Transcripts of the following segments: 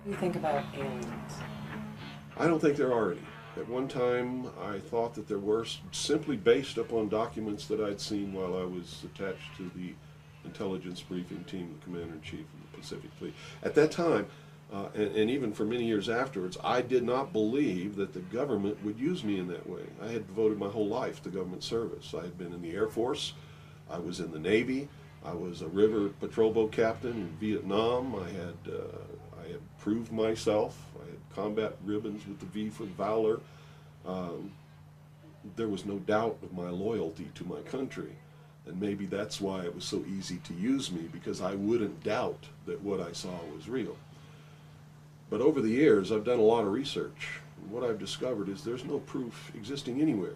You think about aliens. I don't think there are any. At one time, I thought that there were, simply based upon documents that I'd seen while I was attached to the intelligence briefing team, the commander-in-chief of the Pacific Fleet. At that time, and even for many years afterwards, I did not believe that the government would use me in that way. I had devoted my whole life to government service. I had been in the Air Force, I was in the Navy, I was a river patrol boat captain in Vietnam. I had proved myself. I had combat ribbons with the V for Valor. Um, there was no doubt of my loyalty to my country. And maybe that's why it was so easy to use me, because I wouldn't doubt that what I saw was real. But over the years, I've done a lot of research. And what I've discovered is there's no proof existing anywhere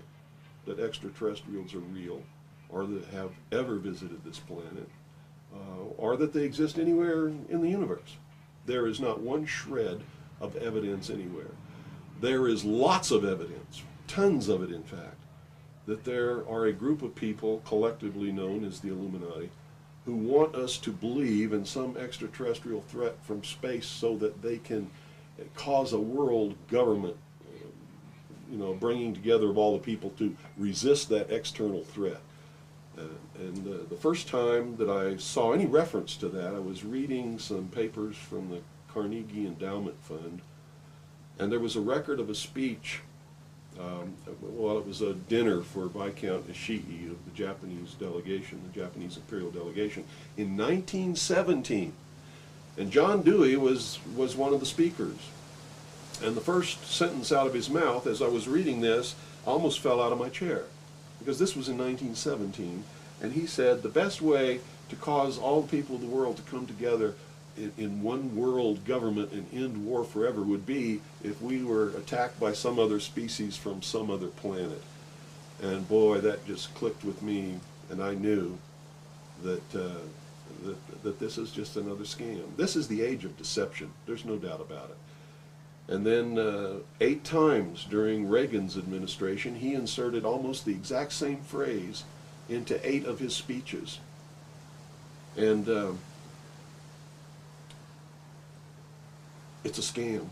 that extraterrestrials are real, or that have ever visited this planet, or that they exist anywhere in the universe. There is not one shred of evidence anywhere. There is lots of evidence, tons of it in fact, that there are a group of people collectively known as the Illuminati who want us to believe in some extraterrestrial threat from space so that they can cause a world government, bringing together of all the people to resist that external threat. And the first time that I saw any reference to that, I was reading some papers from the Carnegie Endowment Fund, and there was a record of a speech. It was a dinner for Viscount Ishii of the Japanese delegation, the Japanese imperial delegation, in 1917. And John Dewey was one of the speakers. And the first sentence out of his mouth, as I was reading this, I almost fell out of my chair, because this was in 1917, and he said the best way to cause all the people of the world to come together in one world government and end war forever would be if we were attacked by some other species from some other planet. And boy, that just clicked with me, and I knew that that this is just another scam. This is the age of deception. There's no doubt about it. And then 8 times during Reagan's administration, he inserted almost the exact same phrase into 8 of his speeches. And it's a scam.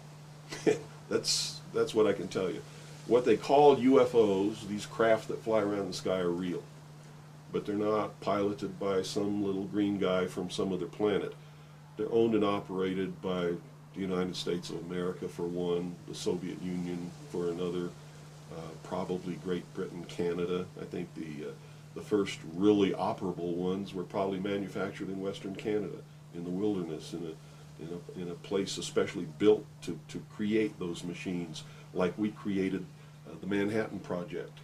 That's what I can tell you. What they call UFOs, these craft that fly around the sky, are real. But they're not piloted by some little green guy from some other planet. They're owned and operated by the United States of America for one, the Soviet Union for another, probably Great Britain, Canada. I think the first really operable ones were probably manufactured in Western Canada, in the wilderness, in a place especially built to create those machines, like we created the Manhattan Project,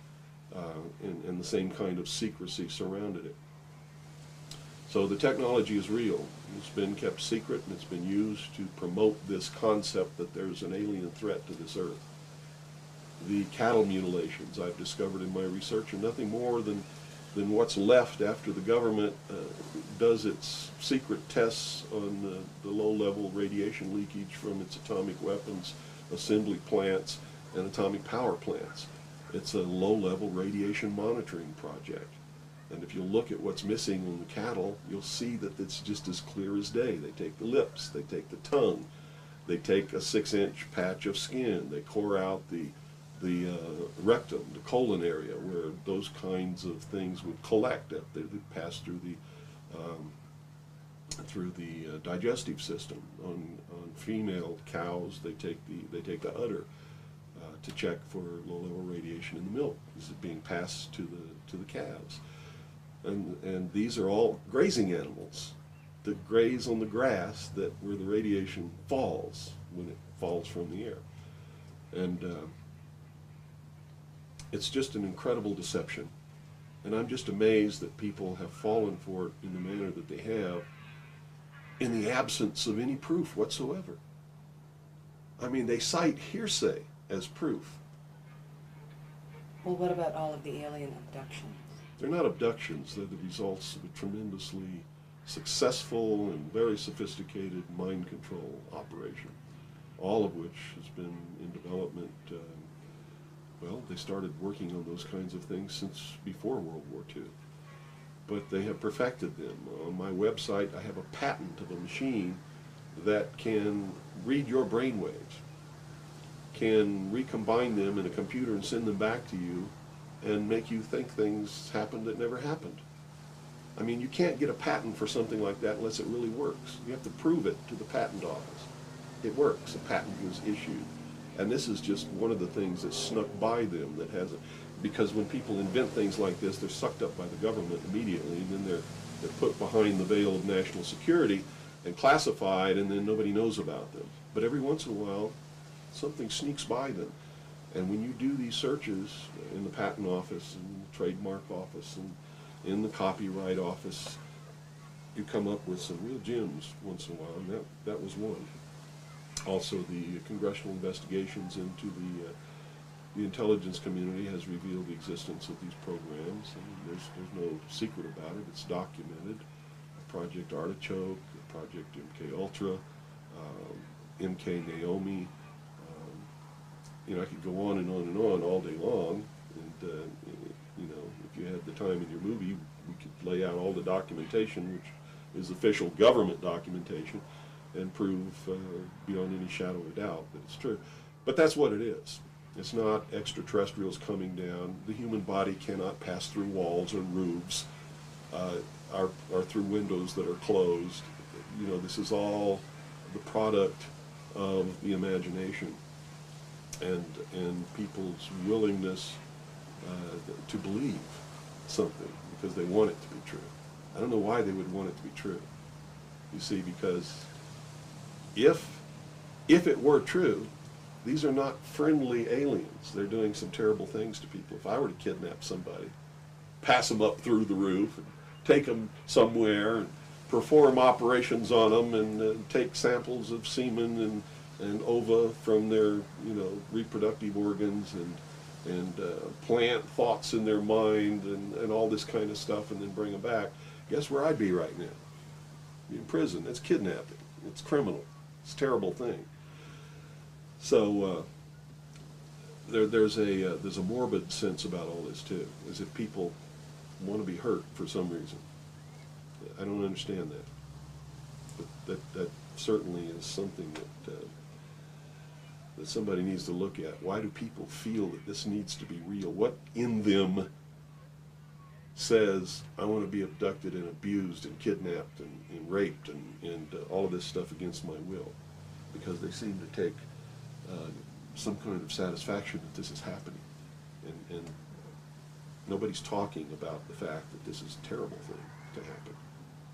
and the same kind of secrecy surrounded it. So the technology is real. It's been kept secret, and it's been used to promote this concept that there's an alien threat to this earth. The cattle mutilations I've discovered in my research are nothing more than what's left after the government does its secret tests on the low-level radiation leakage from its atomic weapons assembly plants and atomic power plants. It's a low-level radiation monitoring project. And if you look at what's missing on the cattle, you'll see that it's just as clear as day. They take the lips, they take the tongue, they take a 6-inch patch of skin, they core out the rectum, the colon area, where those kinds of things would collect. They pass through the digestive system. On female cows, they take the udder to check for low-level radiation in the milk. Is it being passed to the calves? And these are all grazing animals that graze on the grass where the radiation falls when it falls from the air. And it's just an incredible deception. And I'm just amazed that people have fallen for it in the manner that they have, in the absence of any proof whatsoever. I mean, they cite hearsay as proof. Well, what about all of the alien abductions? They're not abductions. They're the results of a tremendously successful and very sophisticated mind control operation, all of which has been in development. They started working on those kinds of things since before World War II. But they have perfected them. On my website, I have a patent of a machine that can read your brain waves, can recombine them in a computer and send them back to you and make you think things happened that never happened. I mean, you can't get a patent for something like that unless it really works. You have to prove it to the patent office. It works. A patent was issued. And this is just one of the things that snuck by them that hasn't, because when people invent things like this, they're sucked up by the government immediately, and then they're put behind the veil of national security and classified, and then nobody knows about them. But every once in a while, something sneaks by them. And when you do these searches in the patent office and the trademark office and in the copyright office, you come up with some real gems once in a while, and that was one. Also, the congressional investigations into the intelligence community has revealed the existence of these programs, and there's no secret about it. It's documented. Project Artichoke, Project MK Ultra, MK Naomi. You know, I could go on and on and on all day long, and you know, if you had the time in your movie, we could lay out all the documentation, which is official government documentation, and prove beyond any shadow of a doubt that it's true. But that's what it is. It's not extraterrestrials coming down. The human body cannot pass through walls and roofs, or through windows that are closed. You know, this is all the product of the imagination and people's willingness to believe something because they want it to be true. I don't know why they would want it to be true. You see, because if it were true, these are not friendly aliens. They're doing some terrible things to people. If I were to kidnap somebody, pass them up through the roof, and take them somewhere, and perform operations on them, and take samples of semen and ova from their, you know, reproductive organs, and plant thoughts in their mind, and all this kind of stuff, and then bring them back, guess where I'd be right now? In prison. That's kidnapping. It's criminal. It's a terrible thing. So there's a morbid sense about all this too, as if people want to be hurt for some reason. I don't understand that. But that certainly is something that somebody needs to look at. Why do people feel that this needs to be real? What in them says, I want to be abducted and abused and kidnapped and raped and all of this stuff against my will? Because they seem to take some kind of satisfaction that this is happening. And nobody's talking about the fact that this is a terrible thing to happen.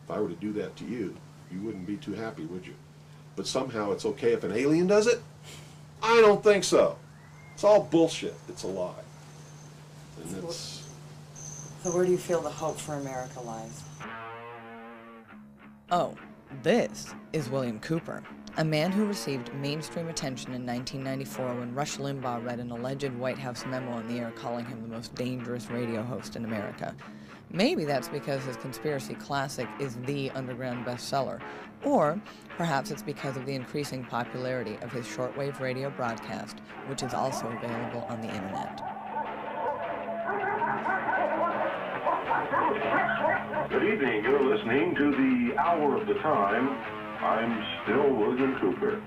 If I were to do that to you, you wouldn't be too happy, would you? But somehow it's okay if an alien does it? I don't think so. It's all bullshit. It's a lie. And it's... So where do you feel the hope for America lies? Oh, this is William Cooper, a man who received mainstream attention in 1994 when Rush Limbaugh read an alleged White House memo on the air calling him the most dangerous radio host in America. Maybe that's because his conspiracy classic is the underground bestseller, or perhaps it's because of the increasing popularity of his shortwave radio broadcast, which is also available on the internet. Good evening. You're listening to the Hour of the Time. I'm still William Cooper.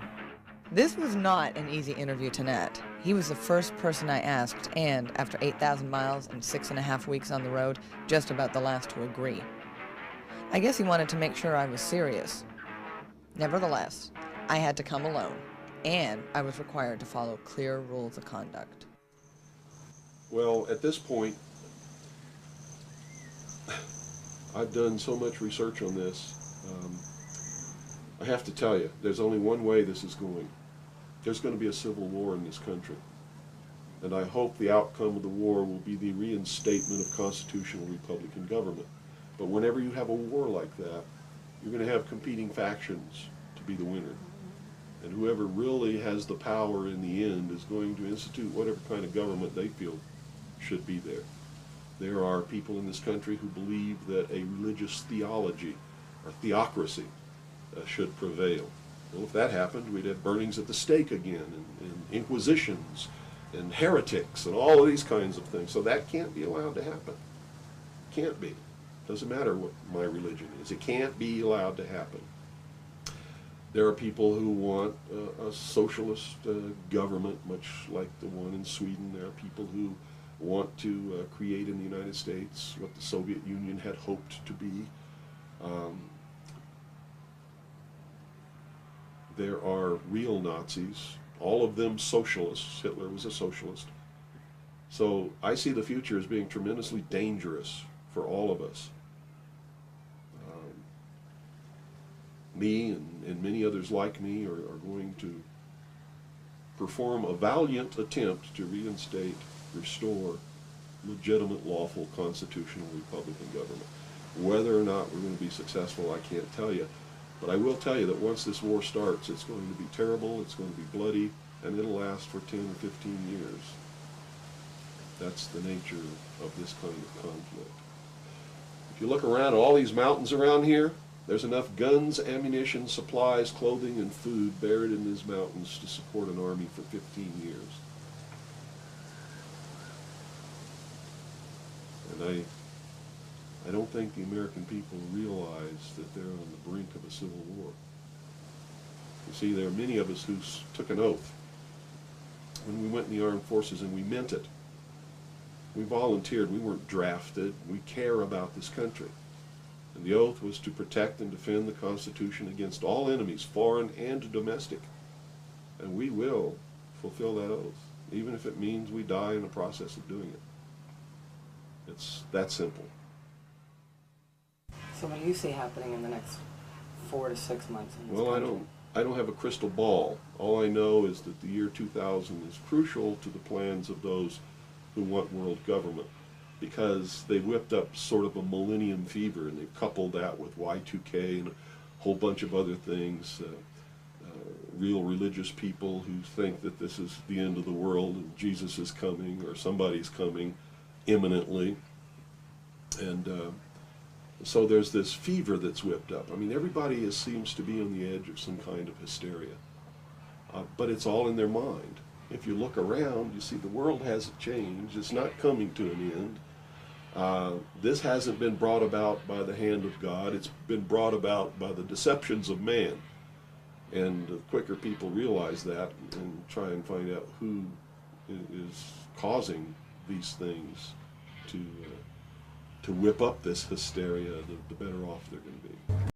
This was not an easy interview to net. He was the first person I asked, and after 8,000 miles and 6.5 weeks on the road, just about the last to agree. I guess he wanted to make sure I was serious. Nevertheless, I had to come alone, and I was required to follow clear rules of conduct. Well, at this point, I've done so much research on this. I have to tell you, there's only one way this is going. There's going to be a civil war in this country. And I hope the outcome of the war will be the reinstatement of constitutional Republican government. But whenever you have a war like that, you're going to have competing factions to be the winner. And whoever really has the power in the end is going to institute whatever kind of government they feel should be there. There are people in this country who believe that a religious theology or theocracy should prevail. Well, if that happened, we'd have burnings at the stake again, and inquisitions, and heretics, and all of these kinds of things. So that can't be allowed to happen. Can't be. Doesn't matter what my religion is. It can't be allowed to happen. There are people who want a socialist government, much like the one in Sweden. There are people who want to create in the United States what the Soviet Union had hoped to be. There are real Nazis, all of them socialists. Hitler was a socialist. So I see the future as being tremendously dangerous for all of us. Me and many others like me are going to perform a valiant attempt to reinstate, restore legitimate, lawful, constitutional Republican government. Whether or not we're going to be successful, I can't tell you. But I will tell you that once this war starts, it's going to be terrible, it's going to be bloody, and it'll last for 10 or 15 years. That's the nature of this kind of conflict. If you look around at all these mountains around here, there's enough guns, ammunition, supplies, clothing, and food buried in these mountains to support an army for 15 years. And I don't think the American people realize that they're on the brink of a civil war. You see, there are many of us who took an oath when we went in the armed forces, and we meant it. We volunteered. We weren't drafted. We care about this country. And the oath was to protect and defend the Constitution against all enemies, foreign and domestic. And we will fulfill that oath, even if it means we die in the process of doing it. It's that simple. So what do you see happening in the next 4 to 6 months in this Well, country? I don't have a crystal ball. All I know is that the year 2000 is crucial to the plans of those who want world government, because they've whipped up sort of a millennium fever, and they've coupled that with Y2K and a whole bunch of other things. Real religious people who think that this is the end of the world and Jesus is coming or somebody's coming imminently. And so there's this fever that's whipped up. I mean, everybody seems to be on the edge of some kind of hysteria. But it's all in their mind. If you look around, you see the world hasn't changed. It's not coming to an end. This hasn't been brought about by the hand of God. It's been brought about by the deceptions of man. And the quicker people realize that and try and find out who is causing these things to whip up this hysteria, the better off they're going to be.